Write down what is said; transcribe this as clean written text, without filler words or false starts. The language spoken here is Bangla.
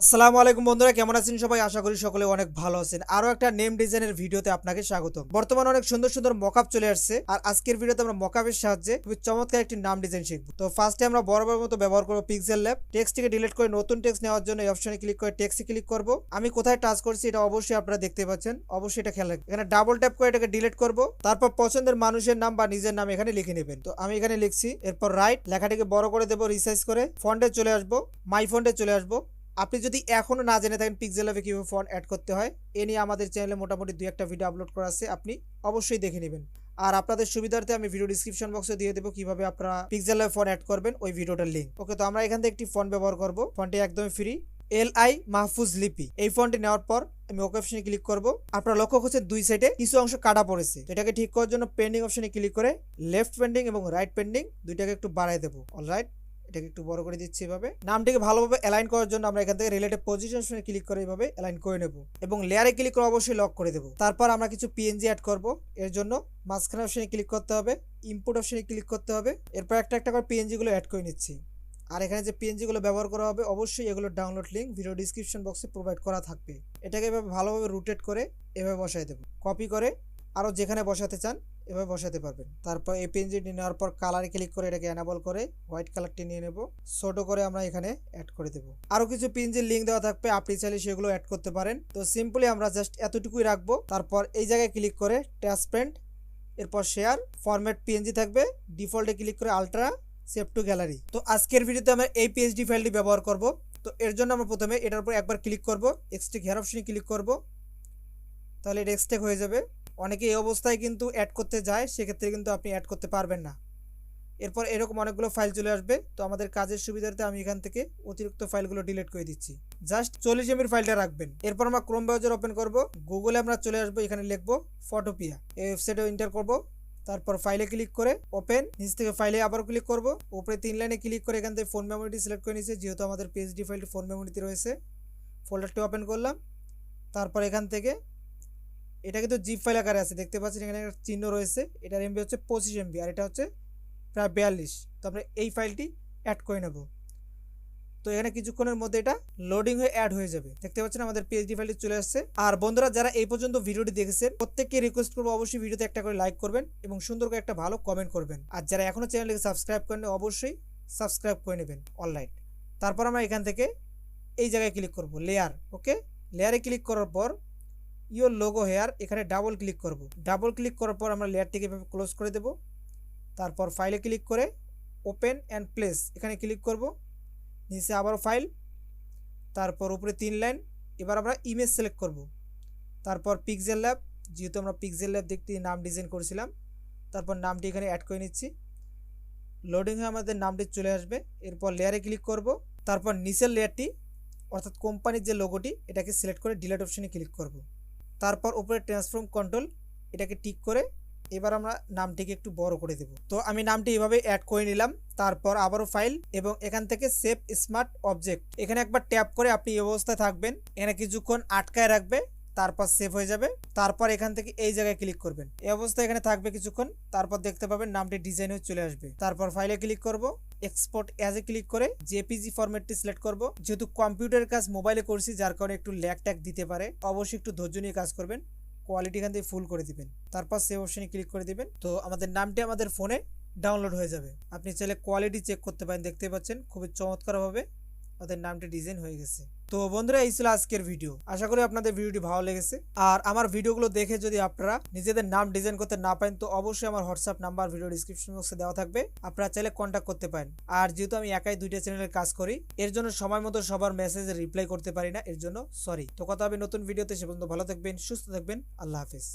আসসালামু আলাইকুম বন্ধুরা, কেমন আছেন সবাই? আশা করি সকলে অনেক ভালো আছেন। আরো একটা নেম ডিজাইনের ভিডিওতে আপনাকে স্বাগতম। বর্তমানে অনেক সুন্দর সুন্দর মকআপ চলে আসছে, আর আজকের ভিডিওতে আমরা মকআপের সাহায্যে খুবই চমৎকার একটি নাম ডিজাইন শিখব। তো ফার্স্টে আমরা বরাবর মতো ব্যবহার করব পিক্সেল ল্যাব। টেক্সটটিকে ডিলিট করে নতুন টেক্সট নেওয়ার জন্য এই অপশনে ক্লিক করে টেক্সটে ক্লিক করব। আমি কোথায় টাচ করছি এটা অবশ্যই আপনারা দেখতে পাচ্ছেন, অবশ্যই এটা খেয়াল রাখবেন। এখানে ডাবল ট্যাপ করে এটাকে ডিলিট করব, তারপর পছন্দের মানুষের নাম বা নিজের নাম এখানে লিখে নেবেন। তো আমি এখানে লিখছি, এরপর রাইট লেখাটিকে বড় করে দেবো, রিসাইজ করে ফন্টে চলে আসবো, মাই ফন্টে চলে আসবো। আপনি যদি এখনো না জেনে থাকেন পিক্সেলাবে কিভাবে ফন্ট অ্যাড করতে হয়, এ নিয়ে আমাদের চ্যানেলে মোটামুটি 2-1টা ভিডিও আপলোড করা আছে, আপনি অবশ্যই দেখে নেবেন। আর আপনাদের সুবিধার্থে আমি ভিডিও ডিসক্রিপশন বক্সে দিয়ে দেবো কিভাবে আপনারা পিক্সেলাবে ফন্ট অ্যাড করবেন, ওই ভিডিওটার লিঙ্ক। ওকে, তো আমরা এখান থেকে একটি ফন্ট ব্যবহার করব। ফন্টটি একদমই ফ্রি, LI মাহফুজ লিপি। এই ফন্টটি নেওয়ার পর আমি ওকে অপশনে ক্লিক করব। আপনারা লক্ষ্য করছেন দুই সাইডে কিছু অংশ কাটা পড়েছে, তো এটাকে ঠিক করার জন্য পেন্ডিং অপশনে ক্লিক করে লেফট পেন্ডিং এবং রাইট পেন্ডিং দুইটাকে একটু বাড়াই দেবো। অলরাইট, এটাকে একটু বড় করে দিচ্ছি। এভাবে নামটিকে ভালোভাবে অ্যালাইন করার জন্য আমরা এখান থেকে রিলেটিভ পজিশন ক্লিক করে এইভাবে অ্যালাইন করে নেব এবং লেয়ারে ক্লিক করে অবশ্যই লক করে দেব। তারপর আমরা কিছু পিএনজি অ্যাড করব। এর জন্য মাঝখানে অপশনে ক্লিক করতে হবে, ইনপুট অপশনে ক্লিক করতে হবে। এরপর একটা একটা করে পিএনজি গুলো অ্যাড করে নিচ্ছি। আর এখানে যে পিএনজি গুলো ব্যবহার করা হবে অবশ্যই এগুলোর ডাউনলোড লিঙ্ক ভিডিও ডিসক্রিপশন বক্সে প্রোভাইড করা থাকবে। এটাকে এভাবে ভালোভাবে রোটেট করে এভাবে বসাই দেব। কপি করে আরও যেখানে বসাতে চান এভাবে বসাতে পারবেন। তারপর এই পেনজিটি নেওয়ার পর কালারে ক্লিক করে এটাকে এনাবল করে হোয়াইট কালারটি নিয়ে নেব, ছোট করে আমরা এখানে অ্যাড করে দেব। আরো কিছু পিনজির লিঙ্ক দেওয়া থাকবে, আপনি চাইলে সেগুলো অ্যাড করতে পারেন। তো সিম্পলি আমরা জাস্ট এতটুকুই রাখবো। তারপর এই জায়গায় ক্লিক করে ট্রান্সপারেন্ট, এরপর শেয়ার ফরম্যাট পিএনজি থাকবে, ডিফল্টে ক্লিক করে আলট্রা সেভ টু গ্যালারি। তো আজকের ভিডিওতে আমরা এই পিএইচডি ফাইলটি ব্যবহার করব। তো এর জন্য আমরা প্রথমে এটার উপর একবার ক্লিক করব, এক্সট্রাক্ট হেয়ার অপশনে ক্লিক করব, তাহলে এটা এক্সট্রাক্ট হয়ে যাবে। অনেকে এই অবস্থায় কিন্তু অ্যাড করতে যায়, সেক্ষেত্রে কিন্তু আপনি অ্যাড করতে পারবেন না। এরপর এরকম অনেকগুলো ফাইল চলে আসবে। তো আমাদের কাজের সুবিধার্থে আমি এখান থেকে অতিরিক্ত ফাইলগুলো ডিলিট করে দিচ্ছি, জাস্ট 40 MB ফাইলটা রাখবেন। এরপর আমরা ক্রোম ব্রাউজার ওপেন করব, গুগলে আমরা চলে আসবো, এখানে লিখবো ফটোপিয়া, এই ওয়েবসাইটে এন্টার করব। তারপর ফাইলে ক্লিক করে ওপেন, নিচ থেকে ফাইলে আবার ক্লিক করব, উপরে 3 লাইনে ক্লিক করে এখান থেকে ফোন মেমোরিটি সিলেক্ট করে নিয়েছি, যেহেতু আমাদের পিএইচডি ফাইলটি ফোন মেমোরিতে রয়েছে। ফোল্ডারটি ওপেন করলাম, তারপর এখান থেকে এটা কিন্তু জিপ ফাইল আকারে আছে, দেখতে পাচ্ছেন এখানে একটা চিহ্ন রয়েছে। এটার এমবি হচ্ছে 25 MB আর এটা হচ্ছে প্রায় 42। তো আমরা এই ফাইলটি অ্যাড করে নেব। তো এখানে কিছুক্ষণের মধ্যে এটা লোডিং হয়ে অ্যাড হয়ে যাবে। দেখতে পাচ্ছেন আমাদের পিএইচডি ফাইলটি চলে আসছে। আর বন্ধুরা, যারা এই পর্যন্ত ভিডিওটি দেখেছেন প্রত্যেককে রিকোয়েস্ট করবো অবশ্যই ভিডিওতে একটা করে লাইক করবেন এবং সুন্দর করে একটা ভালো কমেন্ট করবেন। আর যারা এখনো চ্যানেলটিকে সাবস্ক্রাইব করেন অবশ্যই সাবস্ক্রাইব করে নেবেন। অলরাইট, তারপর আমরা এখান থেকে এই জায়গায় ক্লিক করব, লেয়ার। ওকে, লেয়ারে ক্লিক করার পর ইয়োর লোগো হেয়ার এখানে ডাবল ক্লিক করব। ডাবল ক্লিক করার পর আমরা লেয়ারটিকে এভাবে ক্লোজ করে দেব। তারপর ফাইলে ক্লিক করে ওপেন অ্যান্ড প্লেস এখানে ক্লিক করব, নিচে আবারও ফাইল, তারপর উপরে 3 লাইন। এবার আমরা ইমেজ সিলেক্ট করব, তারপর পিক্সেল ল্যাব, যেহেতু আমরা পিক্সেল ল্যাব দেখতে নাম ডিজাইন করেছিলাম। তারপর নামটি এখানে অ্যাড করে নিচ্ছি, লোডিং হয়ে আমাদের নামটি চলে আসবে। এরপর লেয়ারে ক্লিক করব, তারপর নিচের লেয়ারটি অর্থাৎ কোম্পানির যে লোগোটি এটাকে সিলেক্ট করে ডিলিট অপশনে ক্লিক করব। তারপর উপরে ট্রান্সফর্ম কন্ট্রোল এটাকে টিক করে এবার আমরা নামটিকে একটু বড় করে দেব। তো আমি নামটি এভাবে অ্যাড করে নিলাম। তারপর আবারও ফাইল এবং এখান থেকে সেভ স্মার্ট অবজেক্ট এখানে একবার ট্যাপ করে আপনি এই অবস্থায় থাকবেন, এখানে কিছুক্ষণ আটকায় রাখবে, তারপর সেভ হয়ে যাবে। তারপর এখান থেকে এই জায়গায় ক্লিক করবেন, এই অবস্থায় এখানে থাকবে কিছুক্ষণ, তারপর দেখতে পাবেন নামটি ডিজাইন হয়ে চলে আসবে। তারপর ফাইলে ক্লিক করব, এক্সপোর্ট অ্যাজ এ ক্লিক করে জেপিজি ফরম্যাটটি সিলেক্ট করব। যেহেতু কম্পিউটারের কাজ মোবাইলে করছি যার কারণে একটু ল্যাগ ট্যাগ দিতে পারে, অবশ্যই একটু ধৈর্য নিয়ে কাজ করবেন। কোয়ালিটি এখান থেকে ফুল করে দিবেন, তারপর সেভ অপশনে ক্লিক করে দিবেন। তো আমাদের নামটি আমাদের ফোনে ডাউনলোড হয়ে যাবে। আপনি চাইলে কোয়ালিটি চেক করতে পারেন, দেখতে পাচ্ছেন খুবই চমৎকারভাবে আমাদের নামটি ডিজাইন হয়ে গেছে। তো বন্ধুরা, এই ছিল আজকের ভিডিও। আশা করি আপনাদের ভিডিওটি ভালো লেগেছে। আর আমার ভিডিওগুলো দেখে যদি আপনারা নিজেদের নাম ডিজাইন করতে না পারেন তো অবশ্যই আমার হোয়াটসঅ্যাপ নাম্বার ভিডিও ডিসক্রিপশন বক্সে দেওয়া থাকবে, আপনারা চাইলে কন্ট্যাক্ট করতে পারেন। আর যেহেতু আমি একাই 2টা চ্যানেলের কাজ করি, এর জন্য সময় মতো সবার মেসেজে রিপ্লাই করতে পারি না, এর জন্য সরি। তো কথা হবে নতুন ভিডিওতে, সে পর্যন্ত ভালো থাকবেন, সুস্থ থাকবেন, আল্লাহ হাফেজ।